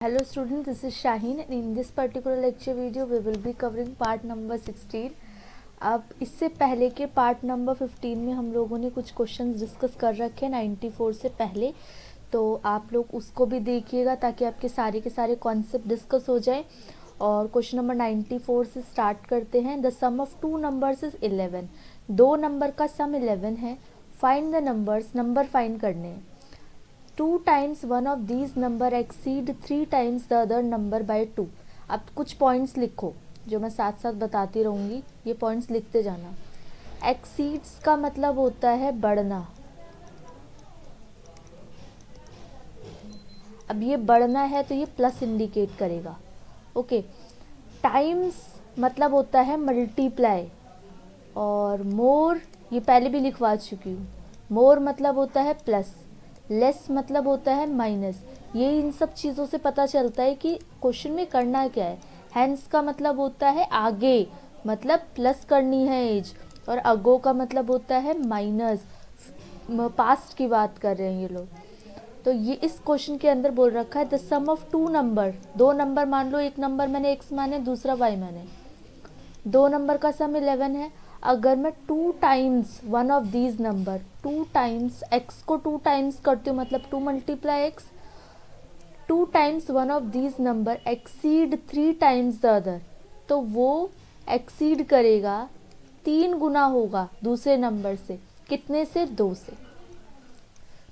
Hello students, this is Shaheen and in this particular lecture video we will be covering part number 16. अब इससे पहले के part number 15 में हम लोगों ने कुछ क्वेश्चंस डिस्कस कर रखे हैं 94 से पहले, तो आप लोग उसको भी देखिएगा ताकि आपके सारे के सारे कॉन्सेप्ट डिस्कस हो जाए। और क्वेश्चन नंबर 94 से स्टार्ट करते हैं। The sum of two numbers is 11। दो नंबर का सम 11 है। Find the numbers, number find करने हैं। 2 times one of these number exceed 3 times the other number by 2। अब कुछ पॉइंट्स लिखो जो मैं साथ साथ बताती रहूँगी, ये पॉइंट्स लिखते जाना। एक्सीड्स का मतलब होता है बढ़ना। अब ये बढ़ना है तो ये प्लस इंडिकेट करेगा। ओके, टाइम्स मतलब होता है मल्टीप्लाई, और मोर ये पहले भी लिखवा चुकी हूँ। मोर मतलब होता है प्लस, लेस मतलब होता है माइनस। ये इन सब चीज़ों से पता चलता है कि क्वेश्चन में करना क्या है। हैंस का मतलब होता है आगे, मतलब प्लस करनी है एज, और अगो का मतलब होता है माइनस, पास्ट की बात कर रहे हैं ये लोग। तो ये इस क्वेश्चन के अंदर बोल रखा है the sum of two number. दो नंबर मान लो, एक नंबर मैंने एक्स माने, दूसरा वाई माने। दो नंबर का सम 11 है। अगर मैं 2 times one of these number, 2 times x को 2 टाइम्स करती हूँ, मतलब 2 multiply x, 2 times one of these number exceed 3 times the other, तो वो एक्सीड करेगा, 3 गुना होगा दूसरे नंबर से। कितने से? 2 से।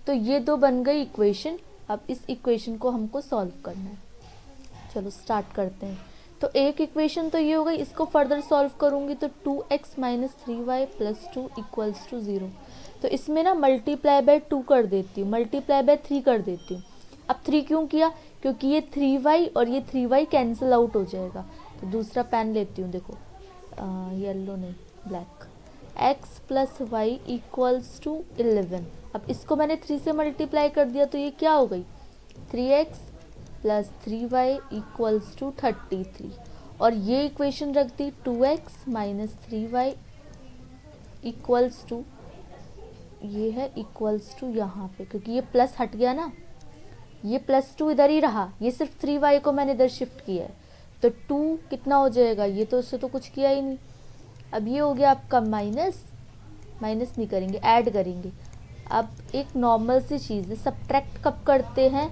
तो ये दो बन गई इक्वेशन। अब इस इक्वेशन को हमको सॉल्व करना है। चलो स्टार्ट करते हैं। तो एक इक्वेशन तो ये हो गई, इसको फर्दर सॉल्व करूंगी तो 2x minus 3y plus 2 equals to 0। तो इसमें ना मल्टीप्लाई बाय 2 कर देती हूँ, मल्टीप्लाई बाय 3 कर देती हूँ। अब 3 क्यों किया? क्योंकि ये 3y और ये 3y कैंसिल आउट हो जाएगा। तो दूसरा पेन लेती हूँ, देखो येलो नहीं black. x plus y equals to 11। अब इसको मैंने 3 से मल्टीप्लाई कर दिया तो ये क्या हो गई? 3x plus 3y equals to 33। और ये इक्वेशन रख दी 2x minus 3y equals to, ये है इक्वल्स टू यहाँ पे, क्योंकि ये प्लस हट गया ना, ये प्लस 2 इधर ही रहा, ये सिर्फ 3y को मैंने इधर शिफ्ट किया है। तो 2 कितना हो जाएगा? ये तो उससे तो कुछ किया ही नहीं। अब ये हो गया आपका माइनस, माइनस नहीं करेंगे, ऐड करेंगे। अब एक नॉर्मल सी चीज़ है, सब्ट्रैक्ट कब करते हैं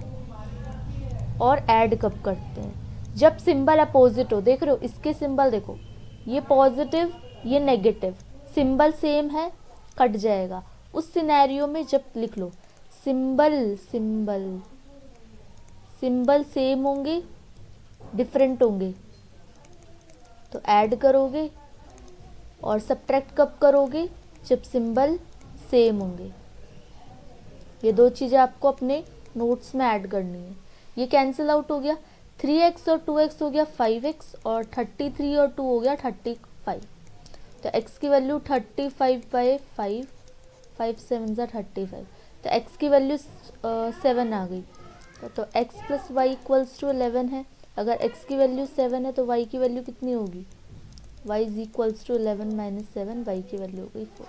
और ऐड कब करते हैं? जब सिंबल अपोजिट हो। देख रहे हो इसके सिंबल, देखो ये पॉजिटिव ये नेगेटिव, सिंबल सेम है, कट जाएगा। उस सिनेरियो में जब लिख लो सिंबल सिंबल सिंबल सेम होंगे डिफरेंट होंगे तो ऐड करोगे, और सब्ट्रैक्ट कब करोगे? जब सिंबल सेम होंगे। ये दो चीज़ें आपको अपने नोट्स में ऐड करनी है। ये कैंसिल आउट हो गया, 3x और 2x हो गया 5x, और 33 और 2 हो गया 35। तो x की वैल्यू 35 बाई 5, 5 7 ज़ा 35। तो x की वैल्यू 7 आ गई। तो x plus y equals to 11 है। अगर x की वैल्यू 7 है तो y की वैल्यू कितनी होगी? y is equals to 11 minus 7, y की वैल्यू हो गई 4।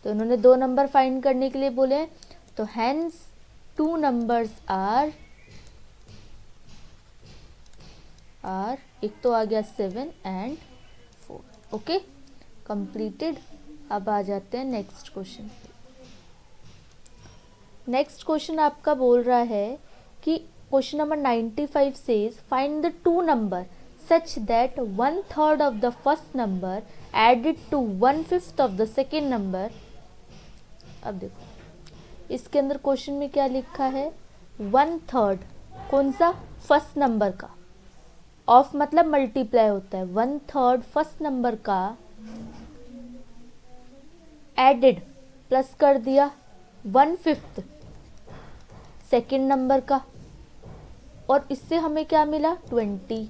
तो उन्होंने दो नंबर फाइंड करने के लिए बोले हैं। तो हैंस टू नंबर्स आर एक तो आ गया 7 एंड 4। Okay, completed. अब आ जाते हैं नेक्स्ट क्वेश्चन। नेक्स्ट क्वेश्चन आपका बोल रहा है कि question number 95 says find the two number such that 1/3 of the first number added to 1/5 of the second number. अब देखो इसके अंदर क्वेश्चन में क्या लिखा है? 1/3 कौन सा? फर्स्ट नंबर का। ऑफ मतलब मल्टीप्लाई होता है। 1/3 फर्स्ट नंबर का एडेड प्लस कर दिया 1/5 सेकेंड नंबर का, और इससे हमें क्या मिला? 20।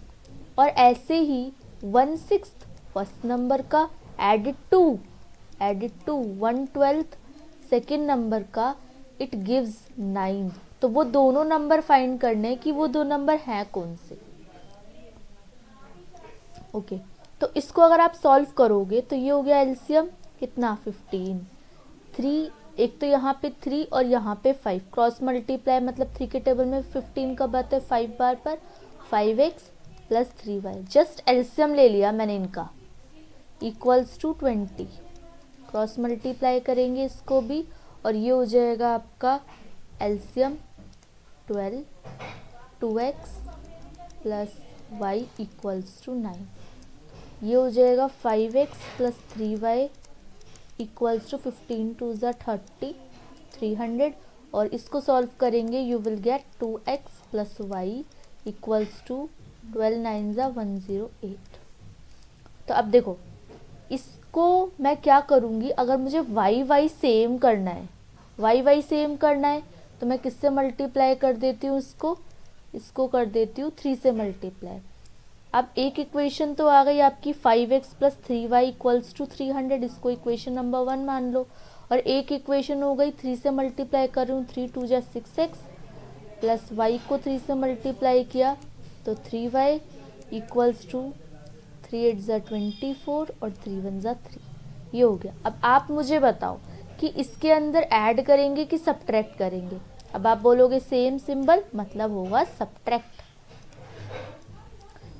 और ऐसे ही 1/6 फर्स्ट नंबर का एडेड टू 1/12 सेकेंड नंबर का, इट गिव्स 9। तो वो दोनों नंबर फाइंड करने कि वो दो नंबर हैं कौन से। ओके, तो इसको अगर आप सॉल्व करोगे तो ये हो गया एलसीएम कितना? 15। 3 एक तो यहाँ पे 3 और यहाँ पे 5, क्रॉस मल्टीप्लाई मतलब 3 के टेबल में 15 कब आता है 5 बार पर, 5x plus 3y, just LCM ले लिया मैंने इनका, इक्वल्स टू 20। क्रॉस मल्टीप्लाई करेंगे इसको भी और ये हो जाएगा आपका LCM 12, 2x plus y equals to 9। ये हो जाएगा 5x plus 3y equals to 15 to ज़ा 30, 300, और इसको सॉल्व करेंगे you will get 2x plus y equals to 12 9 ज़ा 108। तो अब देखो इसको मैं क्या करूँगी, अगर मुझे वाई सेम करना है, वाई सेम करना है तो मैं किससे मल्टीप्लाई कर देती हूँ, इसको कर देती हूँ 3 से मल्टीप्लाई। अब एक इक्वेशन तो आ गई आपकी 5x plus 3y equals to 300, इसको इक्वेशन नंबर 1 मान लो, और एक इक्वेशन हो गई 3 से मल्टीप्लाई कर रही हूँ, 3 2 जा 6x प्लस y को 3 से मल्टीप्लाई किया तो 3y इक्वल्स टू 3 8 जा 24 और 3 1 जा 3, ये हो गया। अब आप मुझे बताओ कि इसके अंदर ऐड करेंगे कि सब्ट्रैक्ट करेंगे। अब आप बोलोगे सेम सिंबल मतलब होगा सब्ट्रैक्ट,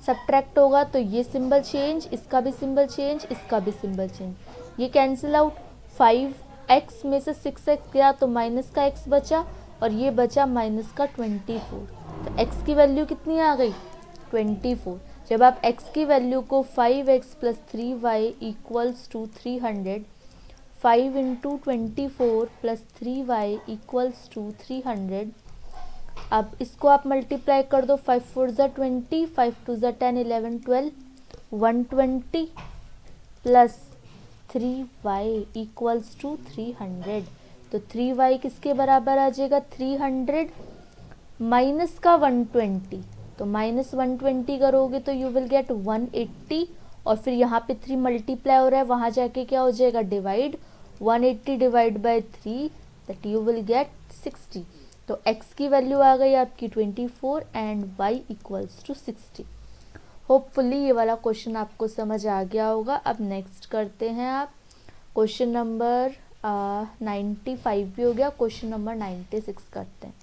सब्ट्रैक्ट होगा तो ये सिंबल चेंज, इसका भी सिंबल चेंज, इसका भी सिंबल चेंज, ये कैंसिल आउट, 5x में से 6x गया तो माइनस का x बचा और ये बचा माइनस का 24, तो x की वैल्यू कितनी आ गई 24। जब आप x की वैल्यू को 5x plus 3y equals to 300, 5 into 24 plus 3y equals to 300, अब इसको आप मल्टीप्लाई कर दो, 5 4 ज़ा 20, 5 2 ज़ा 10 11 12, 120 प्लस 3y इक्वल्स टू 300, तो 3y किसके बराबर आ जाएगा 300 माइनस का 120, तो माइनस 120 करोगे तो यू विल गेट 180, और फिर यहाँ पे 3 मल्टीप्लाई हो रहा है, वहाँ जाके क्या हो जाएगा divide, 180 divide by 3 that you will get 60। तो x की वैल्यू आ गई आपकी 24 and y equals to 60। Hopefully ये वाला क्वेश्चन आपको समझ आ गया होगा। अब नेक्स्ट करते हैं आप क्वेश्चन नंबर 95 भी हो गया, क्वेश्चन नंबर 96 करते हैं।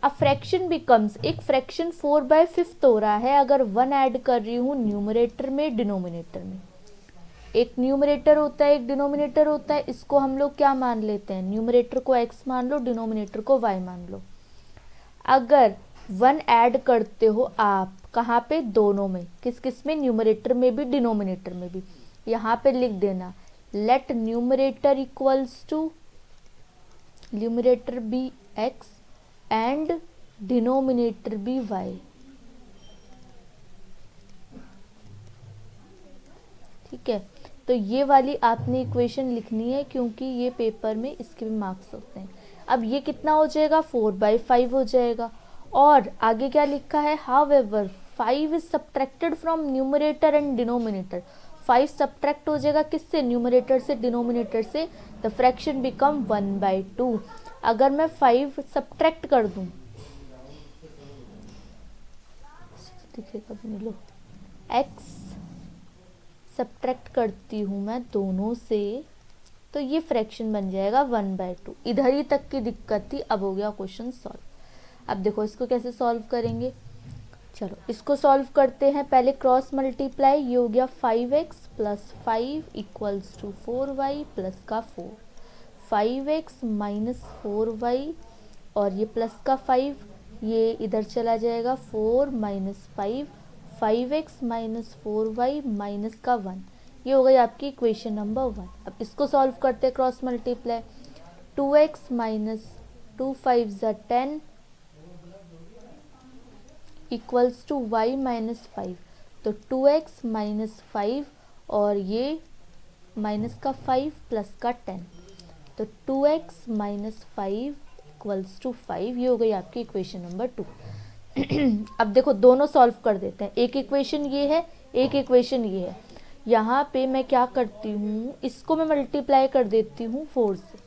अब फ्रैक्शन बिकम्स, एक फ्रैक्शन 4/5 हो रहा है अगर 1 ऐड कर रही हूँ न्यूमरेटर में डिनोमिनेटर में। एक न्यूमरेटर होता है एक डिनोमिनेटर होता है, इसको हम लोग क्या मान लेते हैं, न्यूमरेटर को x मान लो, डिनोमिनेटर को y मान लो। अगर 1 ऐड करते हो आप कहाँ पे, दोनों में, किस किस में, न्यूमरेटर में भी डिनोमिनेटर में भी, यहाँ पे लिख देना let numerator equals to numerator be x and denominator be y। ठीक है, तो ये वाली आपने इक्वेशन लिखनी है क्योंकि ये पेपर में इसके भी मार्क्स होते हैं। अब ये कितना हो जाएगा 4/5 हो जाएगा, और आगे क्या लिखा है, however 5 is subtracted from numerator and denominator, 5 subtract हो जाएगा किससे, न्यूमरेटर से डिनोमिनेटर से, द फ्रैक्शन बिकम 1/2। अगर मैं 5 सब्ट्रैक्ट कर दूं, दिखेगा भी नहीं, लो x सब्ट्रैक्ट करती हूँ मैं दोनों से तो ये फ्रैक्शन बन जाएगा 1/2। इधर ही तक की दिक्कत थी, अब हो गया क्वेश्चन सॉल्व। अब देखो इसको कैसे सॉल्व करेंगे, चलो इसको सॉल्व करते हैं। पहले क्रॉस मल्टीप्लाई, ये हो गया 5x plus 5 equals to 4y plus का 4, 5x माइनस 4y और ये प्लस का 5 ये इधर चला जाएगा, 4 minus 5, 5x minus 4y minus का 1, ये हो गई आपकी इक्वेशन नंबर 1। अब इसको सॉल्व करते हैं क्रॉस मल्टीप्लाई, 2x माइनस 2 5 ज़ा 10 इक्वल्स टू y माइनस 5, तो 2x माइनस 5 और ये माइनस का 5 प्लस का 10, तो 2x माइनस 5 इक्वल्स टू 5, ये हो गई आपकी इक्वेशन नंबर 2। अब देखो दोनों सॉल्व कर देते हैं, एक इक्वेशन ये है एक इक्वेशन ये है, यहाँ पे मैं क्या करती हूँ, इसको मैं मल्टीप्लाई कर देती हूँ 4 से।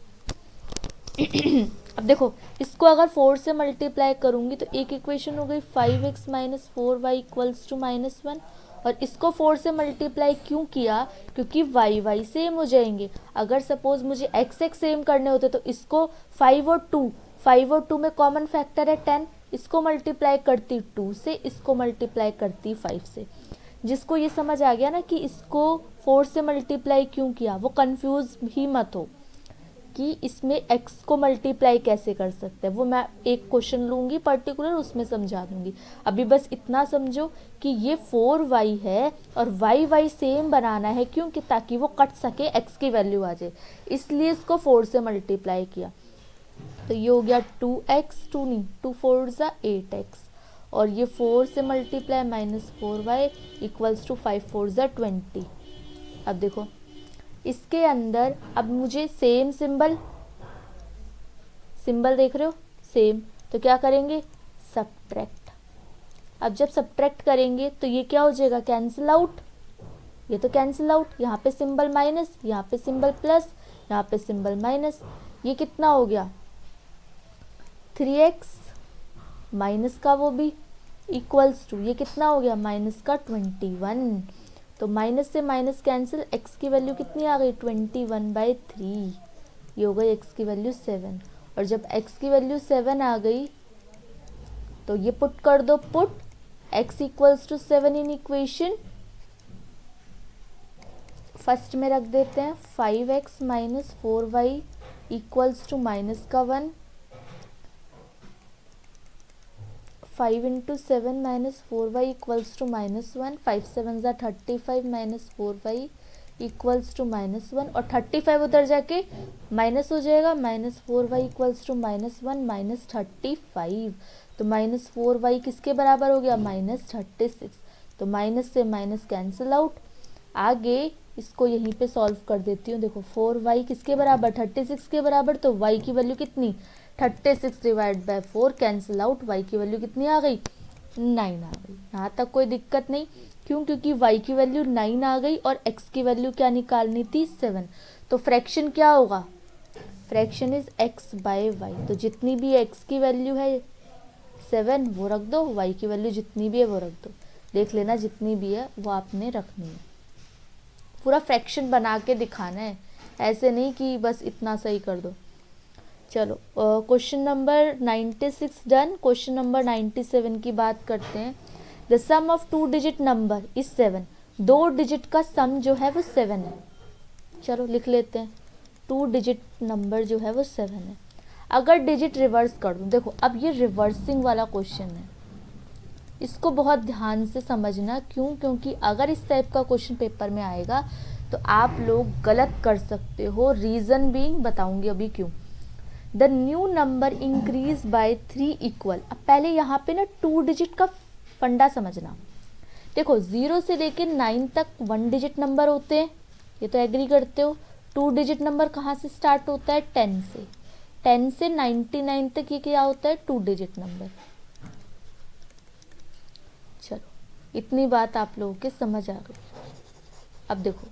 अब देखो इसको अगर 4 से मल्टीप्लाई करूँगी तो एक इक्वेशन हो गई 5x minus 4y equals to -1, और इसको 4 से मल्टीप्लाई क्यों किया, क्योंकि वाई वाई सेम हो जाएंगे। अगर सपोज मुझे एक्स एक्स सेम करने होते तो इसको 5 और 2 में कॉमन फैक्टर है 10, इसको मल्टीप्लाई करती 2 से, इसको मल्टीप्लाई करती 5 से। जिसको ये समझ आ गया ना कि इसको 4 से मल्टीप्लाई क्यों किया, वो कंफ्यूज ही मत हो कि इसमें x को मल्टीप्लाई कैसे कर सकते हैं। वो मैं एक क्वेश्चन लूँगी पर्टिकुलर, उसमें समझा दूँगी। अभी बस इतना समझो कि ये 4y है और y सेम बनाना है, क्योंकि ताकि वो कट सके, x की वैल्यू आ जाए, इसलिए इसको 4 से मल्टीप्लाई किया। तो ये हो गया 2x, 2 नहीं 2 4 ज़ा 8x, और ये 4 से multiply minus 4y equals to 5 4 ज़ा 20। अब देखो इसके अंदर अब मुझे सेम सिंबल देख रहे हो, सेम, तो क्या करेंगे, सब्ट्रैक्ट। अब जब सब्ट्रैक्ट करेंगे तो ये क्या हो जाएगा, कैंसिल आउट, ये तो कैंसिल आउट, यहाँ पे सिंबल माइनस, यहाँ पे सिंबल प्लस, यहाँ पे सिंबल माइनस, ये कितना हो गया 3x माइनस का वो भी इक्वल्स टू, ये कितना हो गया माइनस का 21। तो माइनस से माइनस कैंसिल, x की वैल्यू कितनी आ गई 21/3, ये हो गई x की वैल्यू 7। और जब x की वैल्यू 7 आ गई तो ये पुट कर दो, put x equals to 7 in equation, first में रख देते हैं 5x minus 4y equals to minus का 1, 5 into 7 minus 4y equals to minus 1, 5 7 ज़ा 35 minus 4y equals to minus 1, और 35 उधर जाके माइनस हो जाएगा, minus 4y equals to minus 1 minus 35। तो माइनस 4y किसके बराबर हो गया, माइनस 36। तो माइनस से माइनस कैंसिल आउट। आगे इसको यहीं पे सॉल्व कर देती हूँ। देखो 4y किसके बराबर, 36 के बराबर, तो y की वैल्यू कितनी 36 divide by 4, cancel out, y की वैल्यू कितनी आ गई 9 आ गई। यहाँ तक कोई दिक्कत नहीं, क्यों, क्योंकि y की वैल्यू 9 आ गई और x की वैल्यू क्या निकालनी थी 7। तो फ्रैक्शन क्या होगा, fraction is x by y, तो जितनी भी x की वैल्यू है 7 वो रख दो, y की वैल्यू जितनी भी है वो रख दो, देख लेना जितनी भी है वो आपने रखनी है। पूरा फ्रैक्शन बना के दिखाना है, ऐसे नहीं कि बस इतना सही कर दो। चलो question number 96 done. Question number 97 की बात करते हैं। The sum of 2 digit number is 7, 2 digit का सम जो है वो 7 है। चलो लिख लेते हैं, 2 डिजिट नंबर जो है वो 7 है। अगर डिजिट रिवर्स कर दूँ, देखो अब ये रिवर्सिंग वाला क्वेश्चन है, इसको बहुत ध्यान से समझना। क्यों, क्योंकि अगर इस टाइप का क्वेश्चन पेपर में आएगा तो आप लोग गलत कर सकते हो। रीज़न बीइंग बताऊंगी अभी क्यों। The new number increase by 3 equal. अब पहले यहाँ पे ना 2 डिजिट का फंडा समझना। देखो 0 से लेकर 9 तक 1 डिजिट नंबर होते हैं, ये तो एग्री करते हो। 2 डिजिट नंबर कहाँ से स्टार्ट होता है, 10 से। 10 से 99 तक ये क्या होता है, 2 डिजिट नंबर। चलो इतनी बात आप लोगों के समझ आ गई। अब देखो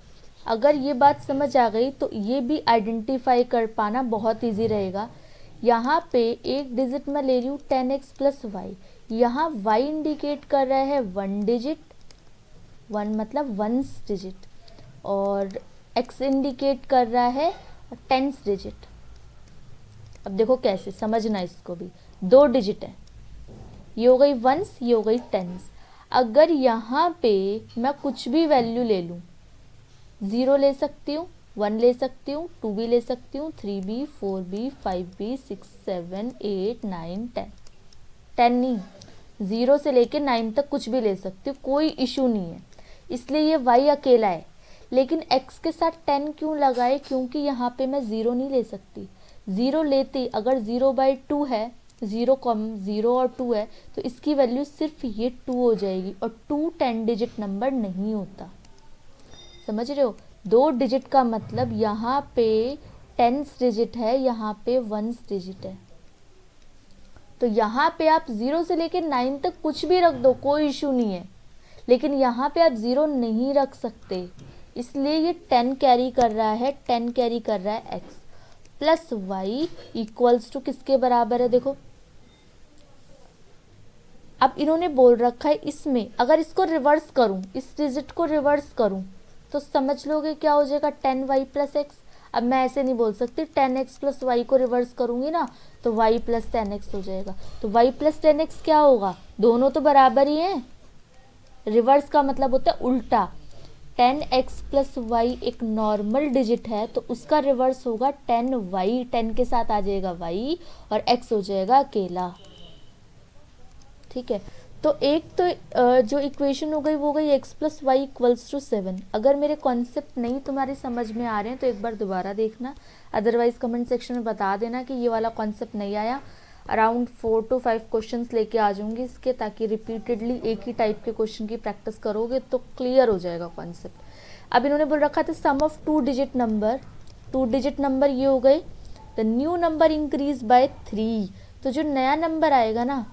अगर ये बात समझ आ गई तो ये भी आइडेंटिफाई कर पाना बहुत इजी रहेगा। यहाँ पे एक डिजिट में ले रही हूँ 10x प्लस वाई, यहाँ y इंडिकेट कर रहा है 1 डिजिट, 1 मतलब 1 डिजिट, और x इंडिकेट कर रहा है 10 डिजिट। अब देखो कैसे समझना, इसको भी 2 डिजिट है, ये हो गई 1, ये हो गई 10। अगर यहाँ पे मैं कुछ भी वैल्यू ले लूँ, 0 ले सकती हूँ, 1 ले सकती हूँ, 2 भी ले सकती हूँ, 3b 4b 5b 6 7 8 9 10, 10 नहीं 0 से लेके 9 तक कुछ भी ले सकती हूँ, कोई इशू नहीं है। इसलिए ये y अकेला है। लेकिन x के साथ 10 क्यों लगाए, क्योंकि यहाँ पे मैं 0 नहीं ले सकती। 0 लेती अगर 0/2 है, 0 और 2 है, तो इसकी वैल्यू सिर्फ ये 2 हो जाएगी, और 2 10 डिजिट नंबर नहीं होता। समझ रहे हो, 2 डिजिट का मतलब यहाँ पे 10 डिजिट है, यहाँ पे 1 डिजिट है। तो यहाँ पे आप 0 से लेकर 9 तक कुछ भी रख दो, कोई इशू नहीं है। लेकिन यहाँ पे आप 0 नहीं रख सकते, इसलिए ये 10 कैरी कर रहा है, 10 कैरी कर रहा है x plus y equals to किसके बराबर है, देखो अब इन्होंने बोल रखा है इसमें अगर इसको रिवर्स करूं, इस डिजिट को रिवर्स करूं तो समझ लोगे क्या हो जाएगा 10y प्लस एक्स। अब मैं ऐसे नहीं बोल सकती 10x प्लस वाई को रिवर्स करूंगी ना तो y प्लस 10x हो जाएगा। तो y प्लस 10x क्या होगा, दोनों तो बराबर ही हैं। रिवर्स का मतलब होता है उल्टा। 10x प्लस वाई एक नॉर्मल डिजिट है तो उसका रिवर्स होगा 10y, 10 के साथ आ जाएगा y और x हो जाएगा अकेला। ठीक है, तो एक तो जो इक्वेशन हो गई वो गई x plus y equals to 7। अगर मेरे कॉन्सेप्ट नहीं तुम्हारे समझ में आ रहे हैं तो एक बार दोबारा देखना, अदरवाइज कमेंट सेक्शन में बता देना कि ये वाला कॉन्सेप्ट नहीं आया। अराउंड 4 to 5 क्वेश्चंस लेके आ जाऊंगी इसके, ताकि रिपीटेडली एक ही टाइप के क्वेश्चन की प्रैक्टिस करोगे तो क्लियर हो जाएगा कॉन्सेप्ट। अब इन्होंने बोल रखा था some of 2 digit number, 2 digit number ये हो गए। The new number increase by 3, तो जो नया नंबर आएगा ना,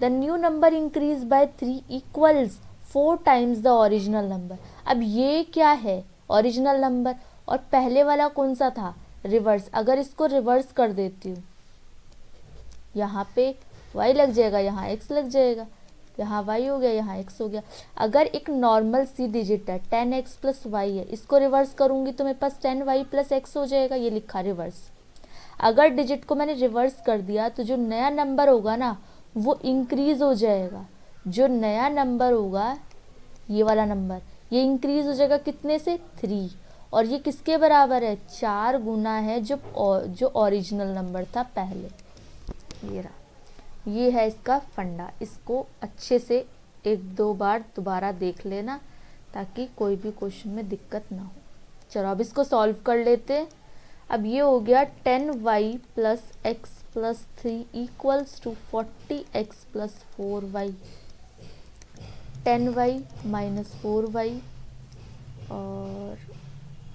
the new number increase by 3 equals 4 times the original number. अब ये क्या है, ओरिजिनल नंबर, और पहले वाला कौन सा था, रिवर्स। अगर इसको रिवर्स कर देती हूँ, यहाँ पे y लग जाएगा, यहाँ x लग जाएगा, यहाँ y हो गया, यहाँ x हो गया। अगर एक नॉर्मल सी डिजिट है 10x प्लस वाई है, इसको रिवर्स करूँगी तो मेरे पास 10y प्लस x हो जाएगा, ये लिखा रिवर्स। अगर डिजिट को मैंने रिवर्स कर दिया तो जो नया नंबर होगा ना वो इंक्रीज हो जाएगा। जो नया नंबर होगा ये वाला नंबर, ये इंक्रीज हो जाएगा कितने से, 3, और ये किसके बराबर है, 4 गुना है जो ओरिजिनल नंबर था पहले। ये रहा, ये है इसका फंडा। इसको अच्छे से 1-2 बार दोबारा देख लेना ताकि कोई भी क्वेश्चन में दिक्कत ना हो। चलो अब इसको सॉल्व कर लेते हैं। अब ये हो गया 10y plus x plus 3 equals to 40x plus 4y। 10y minus 4y और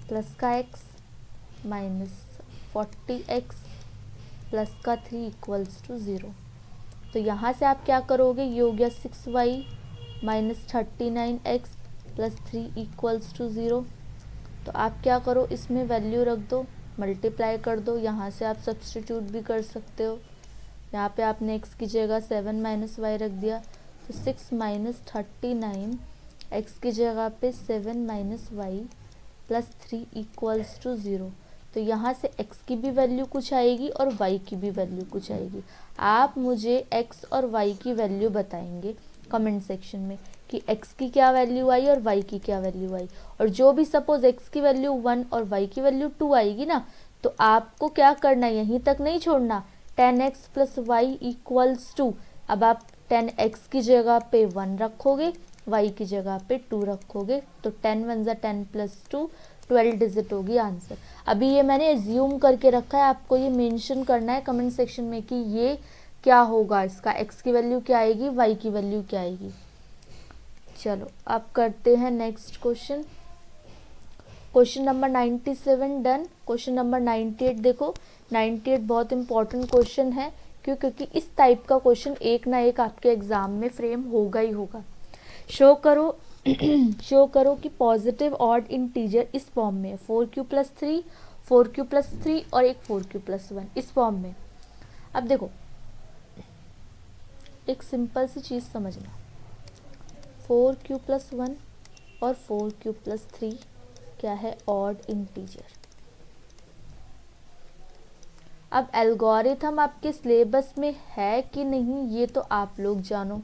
प्लस का x माइनस 40x प्लस का 3 इक्वल्स टू 0। तो यहाँ से आप क्या करोगे, ये हो गया 6y minus 39x plus 3 equals to 0। तो आप क्या करो, इसमें वैल्यू रख दो, मल्टीप्लाई कर दो। यहाँ से आप सब्सटीट्यूट भी कर सकते हो। यहाँ पे आपने x की जगह 7 माइनस वाई रख दिया तो 6 माइनस 39 x की जगह पे 7 minus y plus 3 equals to 0। तो यहाँ से x की भी वैल्यू कुछ आएगी और y की भी वैल्यू कुछ आएगी। आप मुझे x और y की वैल्यू बताएंगे कमेंट सेक्शन में कि x की क्या वैल्यू आई और y की क्या वैल्यू आई। और जो भी सपोज x की वैल्यू 1 और y की वैल्यू 2 आएगी ना, तो आपको क्या करना है, यहीं तक नहीं छोड़ना। 10x plus y equals to, अब आप 10x की जगह पे 1 रखोगे, y की जगह पे 2 रखोगे, तो 10 1 ज़ा 10 प्लस 2 12 डिजिट होगी आंसर। अभी ये मैंने एज्यूम करके रखा है, आपको ये मेंशन करना है कमेंट सेक्शन में कि ये क्या होगा, इसका x की वैल्यू क्या आएगी, y की वैल्यू क्या आएगी। चलो अब करते हैं next question. Question number 97 done. Question number 98 देखो, 98 बहुत इंपॉर्टेंट क्वेश्चन है। क्योंकि इस टाइप का क्वेश्चन एक ना एक आपके एग्जाम में फ्रेम होगा ही होगा। शो करो शो करो कि पॉजिटिव ऑड इंटीजर इस फॉर्म में 4q प्लस 3, 4q प्लस 3 और एक 4q प्लस 1 इस फॉर्म में। अब देखो एक सिंपल सी चीज़ समझना, 4q प्लस 1 और 4q प्लस 3 क्या है, ऑड इंटीजर। अब एल्गोरिथम आपके सिलेबस में है कि नहीं ये तो आप लोग जानो।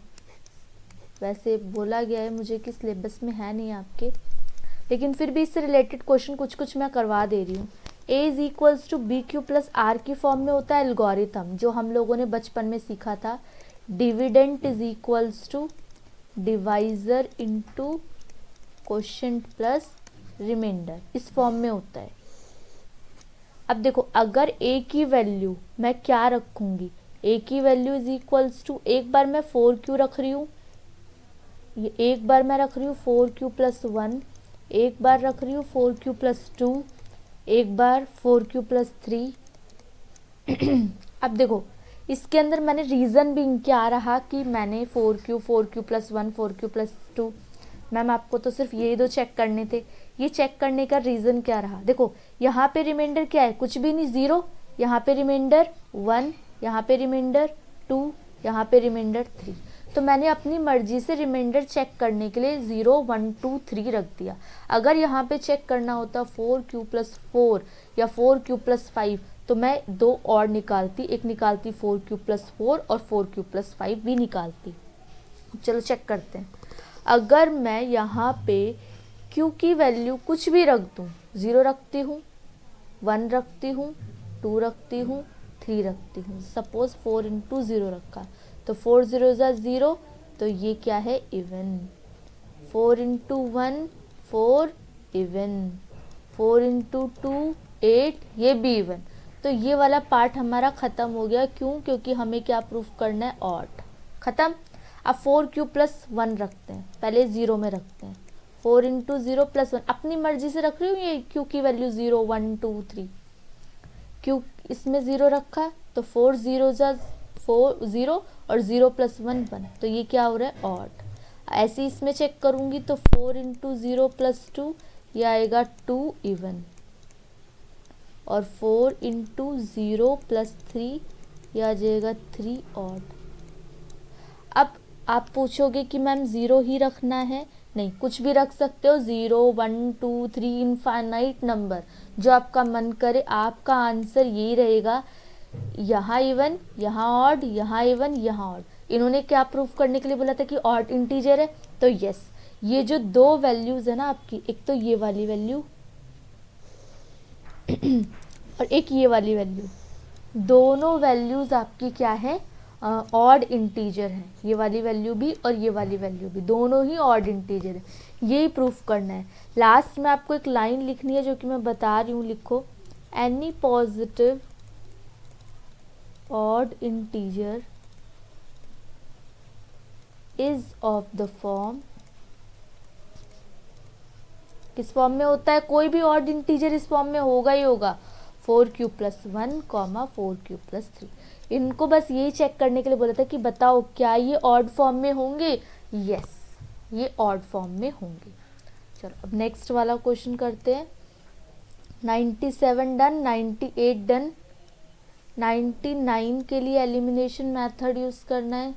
वैसे बोला गया है मुझे कि सिलेबस में है नहीं आपके, लेकिन फिर भी इससे रिलेटेड क्वेश्चन कुछ कुछ मैं करवा दे रही हूँ। a is equals to b q plus r की फॉर्म में होता है एल्गोरिथम, जो हम लोगों ने बचपन में सीखा था। Dividend is equals to divisor into quotient plus remainder, इस फॉर्म में होता है। अब देखो अगर a की वैल्यू मैं क्या रखूंगी, a की वैल्यू इज इक्वल्स टू, एक बार मैं 4q रख रही हूँ, ये एक बार मैं रख रही हूँ 4q प्लस 1, एक बार रख रही हूँ 4q प्लस 2, एक बार 4q प्लस 3। अब देखो इसके अंदर मैंने रीज़न भी क्या रहा कि मैंने 4q plus 1, 4q plus 2, ma'am आपको तो सिर्फ ये दो चेक करने थे। ये चेक करने का रीज़न क्या रहा, देखो यहाँ पे रिमाइंडर क्या है, कुछ भी नहीं, 0, यहाँ पे रिमाइंडर 1, यहाँ पे रिमाइंडर 2, यहाँ पे रिमाइंडर 3। तो मैंने अपनी मर्जी से रिमाइंडर चेक करने के लिए 0 1 2 3 रख दिया। अगर यहाँ पे चेक करना होता 4q+4 या 4q+5 तो मैं 2 और निकालती, एक निकालती 4q+4 और 4q+5 भी निकालती। चलो चेक करते हैं। अगर मैं यहाँ पे q की वैल्यू कुछ भी रख दूँ, 0 रखती हूँ, 1 रखती हूँ, 2 रखती हूँ, 3 रखती हूँ, सपोज 4 × 0 रखा तो 4 0 0, तो ये क्या है, इवन। 4 × 1 4 इवन, 4 × 2 8, ये भी इवन। तो ये वाला पार्ट हमारा ख़त्म हो गया। क्यों? क्योंकि हमें क्या प्रूफ करना है, ऑड। ख़त्म। अब 4q+1 रखते हैं, पहले 0 में रखते हैं। 4 × 0 + 1, अपनी मर्जी से रख रही हूँ, ये q की वैल्यू 0 1 2 3, q इसमें 0 रखा तो 4 0 0 और 0 + 1 1, तो ये क्या हो रहा है, ऑड। ऐसे इसमें चेक करूँगी तो 4 × 0 + 2, ये आएगा 2 इवन, और 4 × 0 + 3, ये आ जाएगा 3 ऑड। अब आप पूछोगे कि मैम 0 ही रखना है? नहीं, कुछ भी रख सकते हो, 0 1 2 3, इनफाइनाइट नंबर, जो आपका मन करे। आपका आंसर यही रहेगा, यहाँ इवन, यहाँ ऑड, यहाँ इवन, यहाँ ऑड। इन्होंने क्या प्रूफ करने के लिए बोला था कि ऑड इंटीजर है, तो यस, ये जो दो वैल्यूज है ना आपकी, एक तो ये वाली वैल्यू और एक ये वाली वैल्यू, दोनों वैल्यूज आपकी क्या है, ऑड इंटीजर है। ये वाली वैल्यू भी और ये वाली वैल्यू भी, दोनों ही ऑड इंटीजर है। यही प्रूफ करना है। लास्ट में आपको एक लाइन लिखनी है जो कि मैं बता रही हूँ, लिखो, any positive odd integer is of the form, किस फॉर्म में होता है, कोई भी ऑड इंटीजर इस फॉर्म में होगा ही होगा, 4q+1, 4q+3। इनको बस यही चेक करने के लिए बोला था कि बताओ क्या ये ऑड फॉर्म में होंगे। यस, ये ऑड फॉर्म में होंगे। चलो अब नेक्स्ट वाला क्वेश्चन करते हैं। 97 डन, 98 डन, 99 के लिए एलिमिनेशन मेथड यूज़ करना है।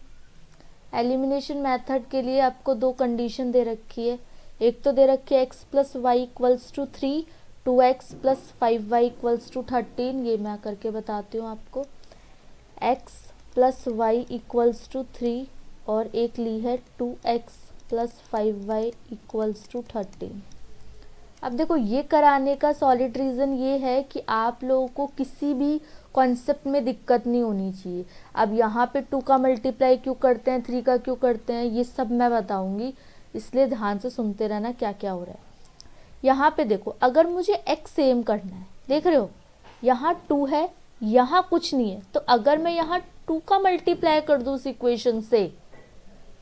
एलिमिनेशन मेथड के लिए आपको दो कंडीशन दे रखी है। एक तो दे रखी है x + y = 3, 2x + 5y = 13। ये मैं करके बताती हूँ आपको। x + y = 3 और एक ली है 2x + 5y = 13। अब देखो, ये कराने का सॉलिड रीज़न ये है कि आप लोगों को किसी भी कॉन्सेप्ट में दिक्कत नहीं होनी चाहिए। अब यहाँ पे 2 का मल्टीप्लाई क्यों करते हैं, 3 का क्यों करते हैं, ये सब मैं बताऊँगी, इसलिए ध्यान से सुनते रहना क्या क्या हो रहा है। यहाँ पे देखो, अगर मुझे x सेम करना है, देख रहे हो यहाँ 2 है, यहाँ कुछ नहीं है, तो अगर मैं यहाँ 2 का मल्टीप्लाई कर दूँ उस इक्वेशन से,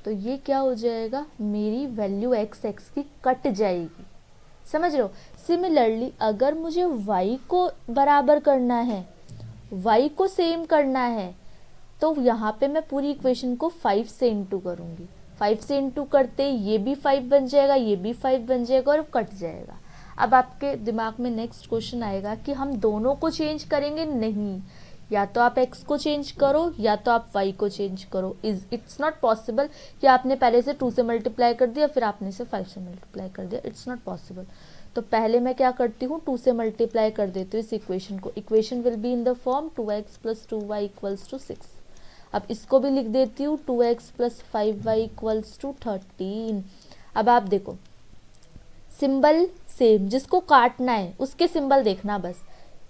तो ये क्या हो जाएगा, मेरी वैल्यू x की कट जाएगी। समझ रहे हो। सिमिलरली अगर मुझे y को बराबर करना है, y को सेम करना है, तो यहाँ पे मैं पूरी इक्वेशन को 5 से इंटू करूँगी। 5 से इंटू करते ये भी 5 बन जाएगा, ये भी 5 बन जाएगा और कट जाएगा। अब आपके दिमाग में नेक्स्ट क्वेश्चन आएगा कि हम दोनों को चेंज करेंगे। नहीं, या तो आप x को चेंज करो या तो आप y को चेंज करो। इट्स नॉट पॉसिबल कि आपने पहले से 2 से मल्टीप्लाई कर दिया फिर आपने से 5 से मल्टीप्लाई कर दिया, इट्स नॉट पॉसिबल। तो पहले मैं क्या करती हूँ, 2 से मल्टीप्लाई कर देती हूँ इस इक्वेशन को। Equation will be in the form 2x + 2y = 6। अब इसको भी लिख देती हूँ 2x + 5y = 13। अब आप देखो, सिंबल सेम, जिसको काटना है उसके सिंबल देखना बस।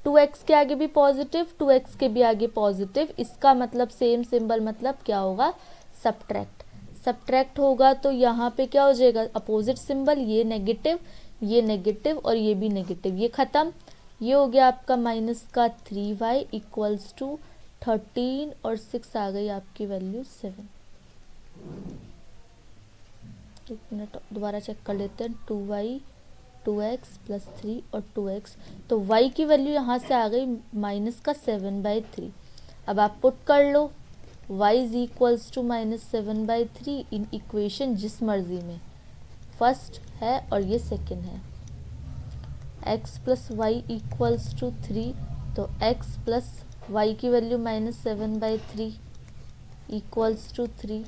2x के आगे भी पॉजिटिव, 2x के भी आगे पॉजिटिव, इसका मतलब सेम सिंबल, मतलब क्या होगा, सब्ट्रैक्ट। सब्ट्रैक्ट होगा तो यहाँ पे क्या हो जाएगा, अपोजिट सिंबल, ये नेगेटिव और ये भी नेगेटिव, ये ख़त्म। ये हो गया आपका -3y = 13 और 6 आ गई आपकी वैल्यू 7। एक मिनट दोबारा चेक कर लेते हैं। 2y, 2x + 3 और 2x, तो y की वैल्यू यहाँ से आ गई -7/3। अब आप पुट कर लो, y = -7/3 इन इक्वेशन जिस मर्जी में, फर्स्ट है और ये सेकंड है। x + y = 3, तो x + y की वैल्यू -7/3 = 3,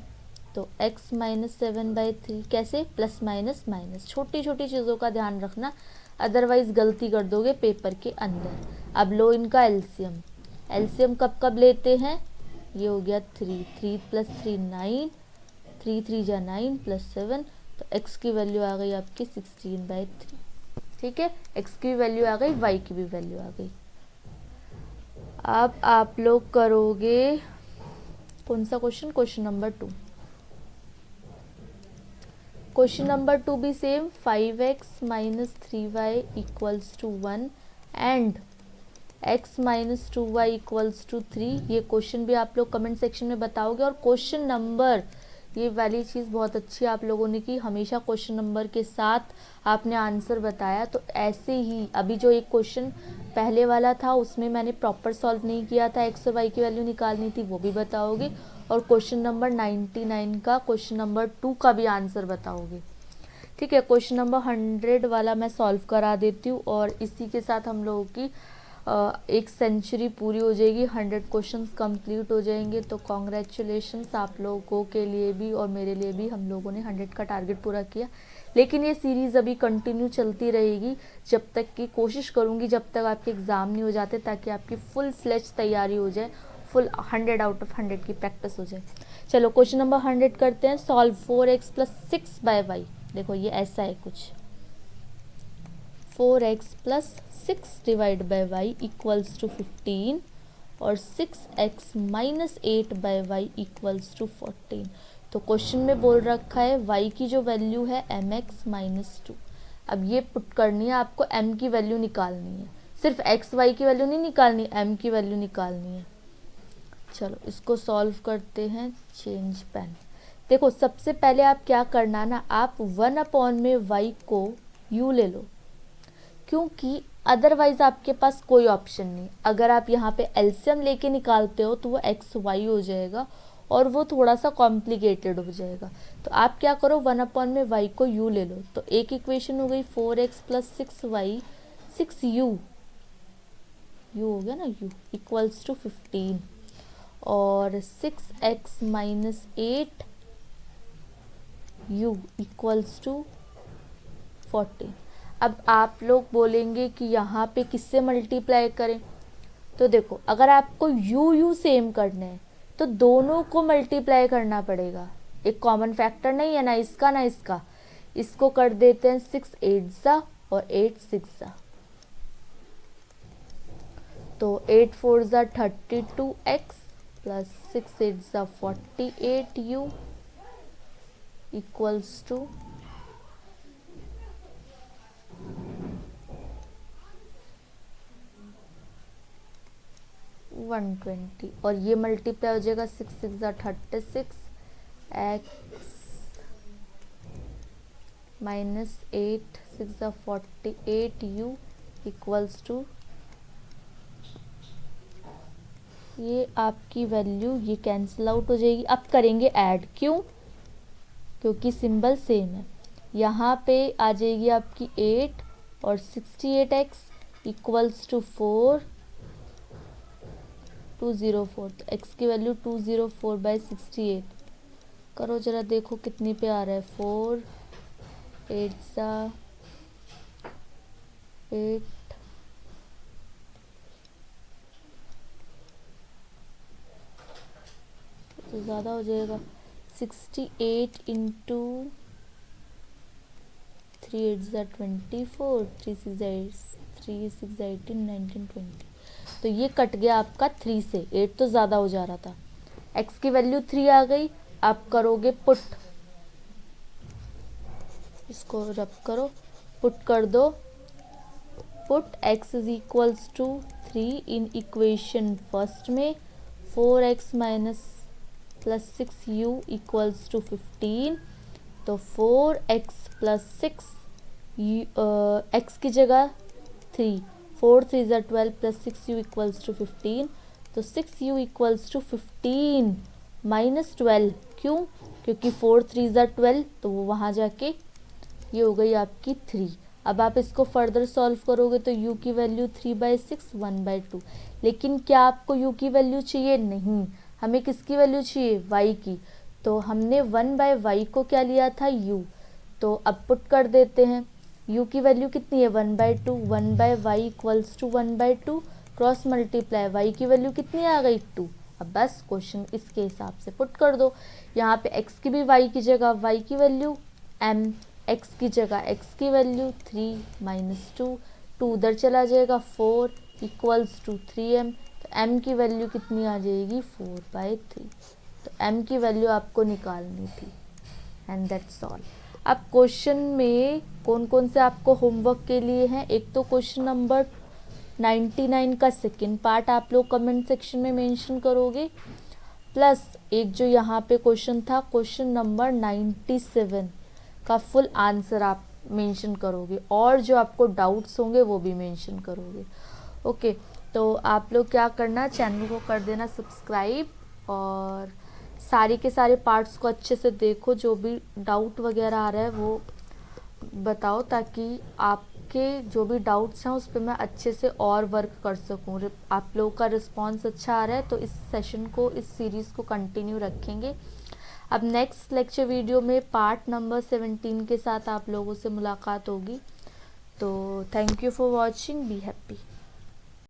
तो x माइनस 7/3 कैसे, प्लस माइनस माइनस, छोटी छोटी चीज़ों का ध्यान रखना, अदरवाइज गलती कर दोगे पेपर के अंदर। अब लो इनका एलसीएम, एलसीएम कब कब लेते हैं, ये हो गया 3 प्लस 3 9, 3 3 जा 9 प्लस 7, तो x की वैल्यू आ गई आपकी 16/3। ठीक है, x की वैल्यू आ गई, y की भी वैल्यू आ गई। अब आप लोग करोगे कौन सा question, question number 2। Question number 2 भी same, 5x minus 3y equals to 1 and x minus 2y equals to 3। ये क्वेश्चन भी आप लोग कमेंट सेक्शन में बताओगे। और क्वेश्चन नंबर, ये वाली चीज़ बहुत अच्छी आप लोगों ने की, हमेशा क्वेश्चन नंबर के साथ आपने आंसर बताया। तो ऐसे ही अभी जो एक क्वेश्चन पहले वाला था उसमें मैंने प्रॉपर सॉल्व नहीं किया था, x और y की वैल्यू निकालनी थी, वो भी बताओगे। और क्वेश्चन नंबर 99 का क्वेश्चन नंबर 2 का भी आंसर बताओगे। ठीक है, क्वेश्चन नंबर 100 वाला मैं सॉल्व करा देती हूँ और इसी के साथ हम लोगों की एक सेंचुरी पूरी हो जाएगी, 100 क्वेश्चंस कंप्लीट हो जाएंगे। तो कॉन्ग्रेचुलेशंस आप लोगों के लिए भी और मेरे लिए भी, हम लोगों ने 100 का टारगेट पूरा किया। लेकिन ये सीरीज़ अभी कंटिन्यू चलती रहेगी जब तक कि, कोशिश करूँगी जब तक आपके एग्ज़ाम नहीं हो जाते, ताकि आपकी फुल फ्लेज तैयारी हो जाए, फुल 100 आउट ऑफ 100 की प्रैक्टिस हो जाए। चलो क्वेश्चन नंबर 100 करते हैं। Solve 4x plus 6/y। देखो ये ऐसा है कुछ, 4x plus 6 divide by y equals to 15 और 6x minus 8/y equals to 14। तो क्वेश्चन में बोल रखा है y की जो वैल्यू है mx माइनस 2। अब ये पुट करनी है आपको, m की वैल्यू निकालनी है, सिर्फ x y की वैल्यू नहीं निकालनी, m की वैल्यू निकालनी है। चलो इसको सॉल्व करते हैं, चेंज पेन। देखो सबसे पहले आप क्या करना ना, आप 1 में y को u ले लो, क्योंकि अदरवाइज आपके पास कोई ऑप्शन नहीं। अगर आप यहाँ पे एलसीएम लेके निकालते हो तो वो एक्स वाई हो जाएगा और वो थोड़ा सा कॉम्प्लिकेटेड हो जाएगा। तो आप क्या करो, 1 में y को u ले लो। तो एक इक्वेशन हो गई 4x plus 6y, 6u, u हो गया ना, u इक्वल्स टू 15 और 6x minus 8 u equals to 14। अब आप लोग बोलेंगे कि यहाँ पे किससे मल्टीप्लाई करें, तो देखो अगर आपको u सेम करने हैं तो दोनों को मल्टीप्लाई करना पड़ेगा। एक कॉमन फैक्टर नहीं है ना इसका ना इसका, इसको कर देते हैं 6 8 और 8 6। तो 8 4 32x plus 6 8 48u equals to 120 और ये मल्टीप्लाई हो जाएगा 6 6 36 x minus 8 6 48u equals to, ये आपकी वैल्यू ये कैंसिल आउट हो जाएगी। अब करेंगे ऐड, क्यों, क्योंकि सिंबल सेम है। यहाँ पे आ जाएगी आपकी 8 और 68x इक्वल्स टू 4 204। तो x की वैल्यू 204/68 करो जरा, देखो कितनी पे आ रहा है, 4 8 8 तो ज़्यादा हो जाएगा, 68 इंटू 3 8 24 3 6 18 19 20। तो ये कट गया आपका 3 से, 8 तो ज़्यादा हो जा रहा था। x की वैल्यू 3 आ गई। आप करोगे पुट, इसको रब करो, पुट कर दो, put x is equals to 3 in equation first में, 4x minus plus 6u equals to 15। तो 4x प्लस 6 x की जगह 3, 4 3 12 प्लस 6u इक्वल्स टू 15। तो 6u इक्वल्स टू 15 माइनस 12, क्यों, क्योंकि 4 3 12, तो वो वहाँ जाके ये हो गई आपकी 3। अब आप इसको फर्दर सॉल्व करोगे तो u की वैल्यू 3/6 1/2। लेकिन क्या आपको u की वैल्यू चाहिए, नहीं, हमें किसकी वैल्यू चाहिए, y की। तो हमने 1/y को क्या लिया था, u, तो अब पुट कर देते हैं। u की वैल्यू कितनी है, 1/2, 1/y equals to 1/2, cross multiply y की वैल्यू कितनी आ गई, 2। अब बस क्वेश्चन इसके हिसाब से पुट कर दो। यहाँ पे x की भी y की जगह y की वैल्यू m, x की जगह x की वैल्यू 3 - 2, 2 उधर चला जाएगा 4 इक्वल्स टू 3m, तो m की वैल्यू कितनी आ जाएगी, 4/3। तो m की वैल्यू आपको निकालनी थी एंड दैट्स ऑल। अब क्वेश्चन में कौन कौन से आपको होमवर्क के लिए हैं, एक तो क्वेश्चन नंबर 99 का सेकंड पार्ट आप लोग कमेंट सेक्शन में मेंशन करोगे, प्लस एक जो यहाँ पे क्वेश्चन था क्वेश्चन नंबर 97 का फुल आंसर आप मेंशन करोगे, और जो आपको डाउट्स होंगे वो भी मेंशन करोगे। ओके, तो आप लोग क्या करना, चैनल को कर देना सब्सक्राइब, और सारे के सारे पार्ट्स को अच्छे से देखो, जो भी डाउट वगैरह आ रहा है वो बताओ, ताकि आपके जो भी डाउट्स हैं उस पर मैं अच्छे से और वर्क कर सकूं। आप लोगों का रिस्पांस अच्छा आ रहा है तो इस सेशन को, इस सीरीज़ को कंटिन्यू रखेंगे। अब नेक्स्ट लेक्चर वीडियो में पार्ट नंबर 17 के साथ आप लोगों से मुलाकात होगी। तो thank you for watching, be happy.